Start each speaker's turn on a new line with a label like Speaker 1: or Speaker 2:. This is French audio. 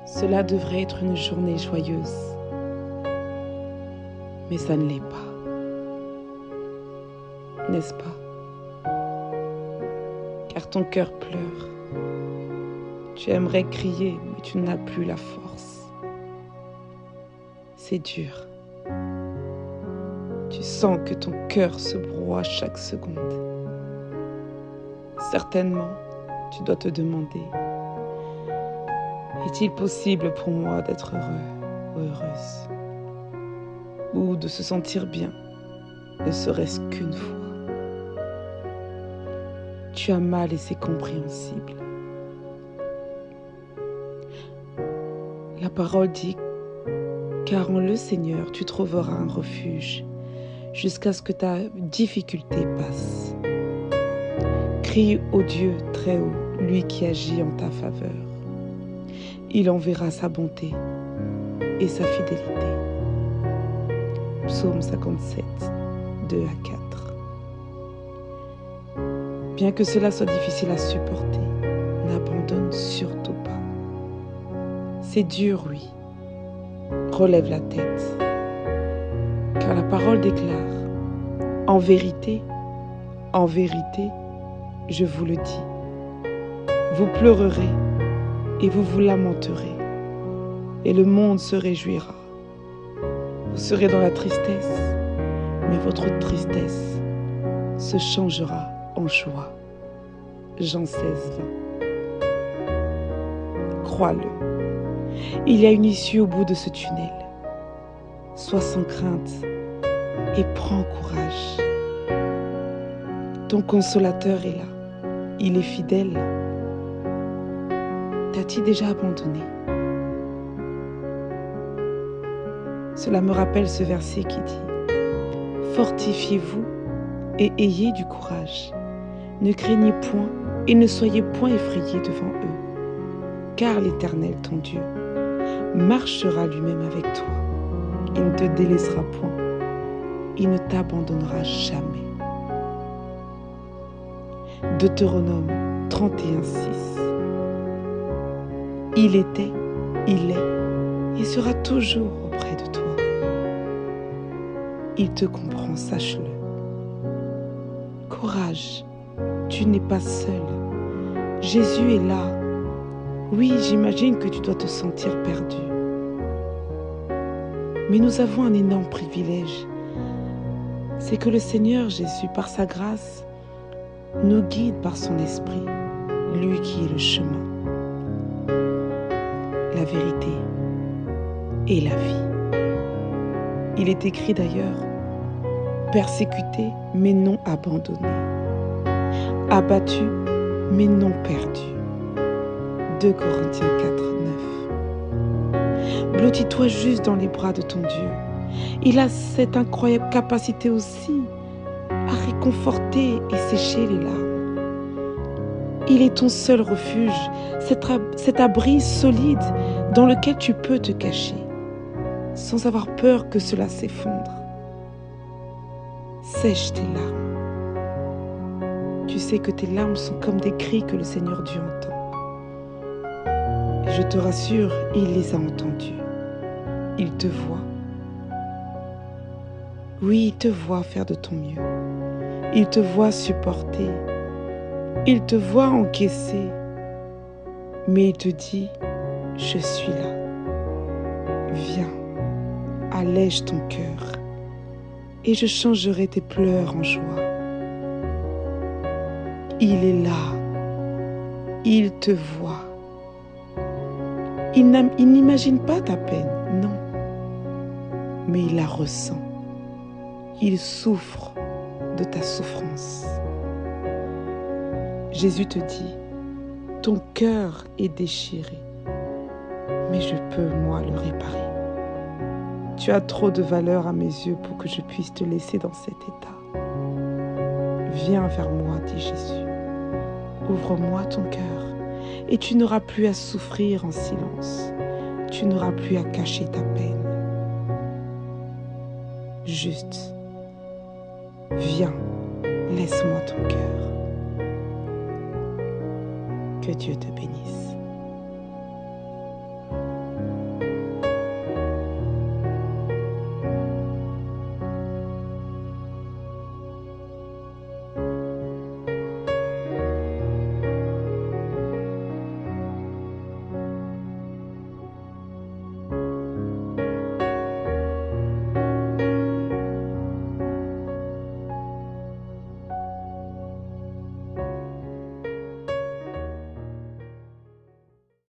Speaker 1: Cela devrait être une journée joyeuse, mais ça ne l'est pas, n'est-ce pas? Car ton cœur pleure. Tu aimerais crier, mais tu n'as plus la force. C'est dur. Tu sens que ton cœur se broie chaque seconde. Certainement, tu dois te demander, est-il possible pour moi d'être heureux ou heureuse? Ou de se sentir bien, ne serait-ce qu'une fois? Tu as mal et c'est compréhensible. La parole dit, car en le Seigneur, tu trouveras un refuge jusqu'à ce que ta difficulté passe. Crie au Dieu très haut, lui qui agit en ta faveur. Il enverra sa bonté et sa fidélité. Psaume 57, 2 à 4. Bien que cela soit difficile à supporter, n'abandonne surtout pas. C'est dur, oui. Relève la tête. Car la parole déclare, en vérité, je vous le dis, vous pleurerez et vous vous lamenterez, et le monde se réjouira. Vous serez dans la tristesse, mais votre tristesse se changera en joie. Jean 16, 20. Crois-le, il y a une issue au bout de ce tunnel. Sois sans crainte et prends courage. Ton consolateur est là, il est fidèle. T'as-t-il déjà abandonné? Cela me rappelle ce verset qui dit « Fortifiez-vous et ayez du courage. Ne craignez point et ne soyez point effrayés devant eux, car l'Éternel, ton Dieu, marchera lui-même avec toi. Il ne te délaissera point, il ne t'abandonnera jamais. » Deutéronome 31:6. Il était, il est et sera toujours auprès de toi. Il te comprend, sache-le. Courage, tu n'es pas seul. Jésus est là. Oui, j'imagine que tu dois te sentir perdu. Mais nous avons un énorme privilège. C'est que le Seigneur Jésus, par sa grâce, nous guide par son esprit, lui qui est le chemin, la vérité et la vie. Il est écrit d'ailleurs, persécuté mais non abandonné, abattu mais non perdu. 2 Corinthiens 4, 9. Blottis-toi juste dans les bras de ton Dieu. Il a cette incroyable capacité aussi à réconforter et sécher les larmes. Il est ton seul refuge, cet abri solide dans lequel tu peux te cacher, sans avoir peur que cela s'effondre. Sèche tes larmes. Tu sais que tes larmes sont comme des cris que le Seigneur Dieu entend. Et je te rassure, il les a entendus. Il te voit. Oui, il te voit faire de ton mieux. Il te voit supporter. Il te voit encaisser. Mais il te dit, je suis là. Viens, allège ton cœur et je changerai tes pleurs en joie. Il est là. Il te voit. Il n'imagine pas ta peine, non. Mais il la ressent. Il souffre de ta souffrance. Jésus te dit, ton cœur est déchiré, mais je peux, moi, le réparer. Tu as trop de valeur à mes yeux pour que je puisse te laisser dans cet état. Viens vers moi, dit Jésus. Ouvre-moi ton cœur et tu n'auras plus à souffrir en silence. Tu n'auras plus à cacher ta peine. Juste, viens, laisse-moi ton cœur. Que Dieu te bénisse.